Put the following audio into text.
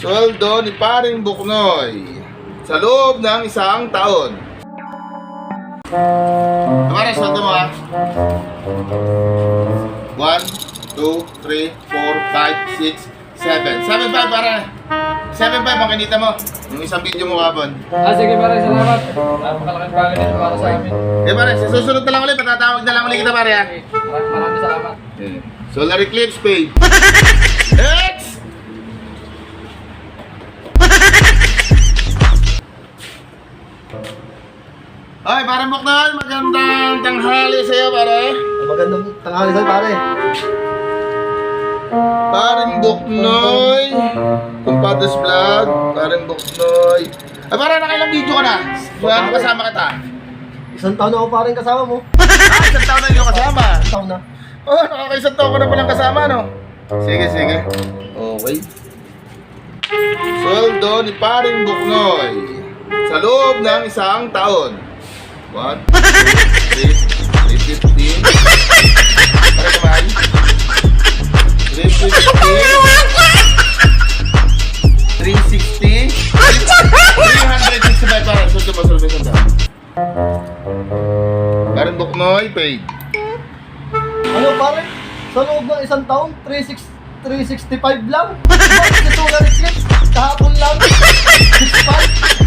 Sweldo ni Paring Buknoy sa loob ng isang taon. Pare, sweldo mo ha? 1, 2, 3, 4, 5, 6, 7. 7.5 pare. 7.5 ang kinita mo. Yung isang video mo kapon. Sige pare, salamat. Napakalaking bagay dito para sa amin. Pare, sa susunod na lang ulit. Patatawag na lang ulit kita pare ha. Maraming salamat. Solar Eclipse page. X! Ay, Paring Buknoy, magandang tanghali sa iyo, pare. Magandang tanghali sa'yo, pare. Paring Buknoy, Kumpadres Vlog, Paring Buknoy. Ay, pare, nakailang video ka na? Ano kasama kita? Isang taon na ako parang kasama mo. Isang taon na yung kasama. Isang taon na. Oh, nakakaisang taon ko na palang kasama, no? Sige, sige. Okay. Sweldo ni Paring Buknoy sa loob ng isang taon. 1, 2, 3, 350. Pare kamay. 350. 360. 365 para. Sweldo mo, sweldo mo. Paring Buknoy, paid. Ano, pare? Sa loob ng isang taon, 365 lang. Bakit si Solar Eclipse? Kahapon lang. 65.